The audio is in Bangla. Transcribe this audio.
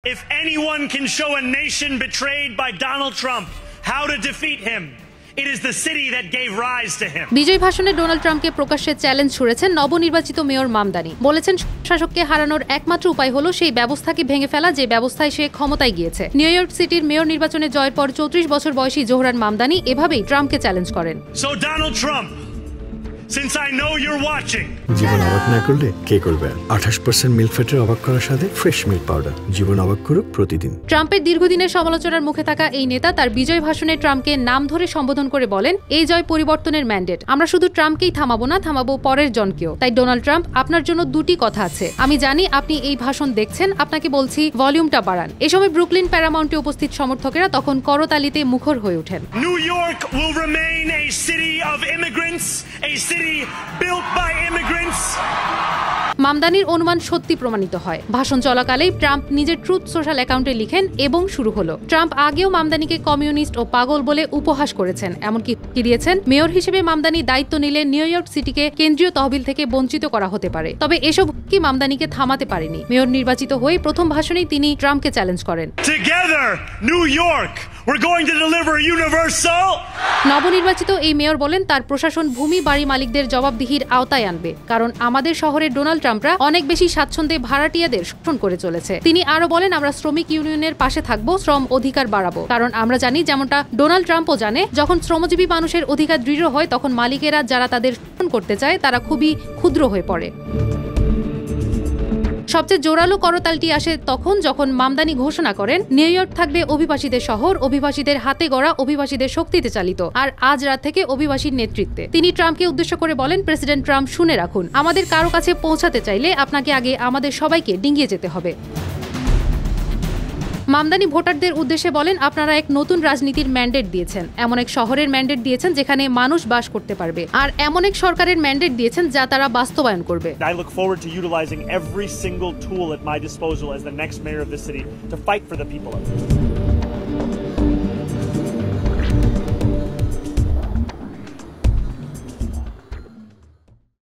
If anyone can show a nation betrayed by Donald Trump how to defeat him, it is the city that gave rise to him. বিজয় ভাষণে ডোনাল্ড ট্রাম্পকে প্রকাশ্যে চ্যালেঞ্জ ছুড়েছেন নবনির্বাচিত মেয়র মামদানি। বলেছেন শাসককে হারানোর একমাত্র উপায় হলো সেই ব্যবস্থাকে ভেঙে ফেলা যে ব্যবস্থায় সে ক্ষমতায় গিয়েছে। নিউ ইয়র্ক সিটির মেয়র নির্বাচনে জয়ের পর 34 বছর বয়সী জোহরান মামদানি এভাবেই ট্রাম্পকে চ্যালেঞ্জ করেন। So Donald Trump, since I know you're watching, জীবন অবাক না করলে কে করবে? 28% মিল্ক ফ্যাটের অবাক করার সাথে ফ্রেশ মিল্ক পাউডার। জীবন অবাক করুক প্রতিদিন। ট্রাম্পের দীর্ঘদিনের সমালোচনার মুখে থাকা এই নেতা তার বিজয় ভাষণে ট্রাম্পকে নাম ধরে সম্বোধন করে বলেন, এই জয় পরিবর্তনের ম্যান্ডেট। আমরা শুধু ট্রাম্পকেই থামাবো না, থামাবো পরের জনকেও। তাই ডোনাল্ড ট্রাম্প, আপনার জন্য দুটি কথা আছে। আমি জানি আপনি এই ভাষণ দেখছেন, আপনাকে বলছি ভলিউমটা বাড়ান। এ সময় ব্রুকলিন প্যারামাউন্টে উপস্থিত সমর্থকেরা তখন করতালিতে মুখর হয়ে ওঠেন। New York will remain a city of immigrants, a city built by immigrants. মামদানির অনুমান সত্যি প্রমাণিত হয়। ভাষণ চলাকালেই ট্রাম্প নিজের ট্রুথ সোশ্যাল অ্যাকাউন্টে লিখেন এবং শুরু হলো। ট্রাম্প আগেও মামদানিকে কমিউনিস্ট ও পাগল বলে উপহাস করেছেন, এমনকি দিয়েছেন মেয়র হিসেবে মামদানি দায়িত্ব নিলে নিউ ইয়র্ক সিটিকে কেন্দ্রীয় তহবিল থেকে বঞ্চিত করা হতে পারে। তবে এসব কি মামদানিকে থামাতে পারেনি। মেয়র নির্বাচিত হয়ে প্রথম ভাষণেই তিনি ট্রাম্পকে চ্যালেঞ্জ করেন। Together, New York, we're going to deliver universal. নবনির্বাচিত এই মেয়র বলেন, তার প্রশাসন ভূমি বাড়ি মালিকদের জবাবদিহির আওতায় আনবে, কারণ আমাদের শহরের ডোনাল্ড ট্রাম্পরা অনেক বেশি স্বাচ্ছন্দ্যে ভাড়াটিয়াদের শোষণ করে চলেছে। তিনি আরো বলেন, আমরা শ্রমিক ইউনিয়নের পাশে থাকবো, শ্রম অধিকার বাড়াবো, কারণ আমরা জানি, যেমনটা ডোনাল্ড ট্রাম্পও জানে, যখন শ্রমজীবী মানুষের অধিকার দৃঢ় হয় তখন মালিকেরা যারা তাদের শোষণ করতে চায় তারা খুবই ক্ষুদ্র হয়ে পড়ে। সবচেয়ে জোরালো করতালটি আসে তখন যখন মামদানি ঘোষণা করেন, নিউ ইয়র্ক থাকবে অভিবাসীদের শহর, অভিবাসীদের হাতে গড়া, অভিবাসীদের শক্তিতে চালিত, আর আজ রাত থেকে অভিবাসীর নেতৃত্বে। তিনি ট্রাম্পকে উদ্দেশ্য করে বলেন, প্রেসিডেন্ট ট্রাম্প শুনে রাখুন, আমাদের কারো কাছে পৌঁছাতে চাইলে আপনাকে আগে আমাদের সবাইকে ডিঙিয়ে যেতে হবে। মামদানি ভোটারদের উদ্দেশ্যে বলেন, আপনারা এক নতুন রাজনীতির ম্যান্ডেট দিয়েছেন, এমন এক শহরের ম্যান্ডেট দিয়েছেন যেখানে মানুষ বাস করতে পারবে, আর এমন এক সরকারের ম্যান্ডেট দিয়েছেন যা তারা বাস্তবায়ন করবে। I look forward to utilizing every single tool at my disposal as the next mayor of this city to fight for the people of it.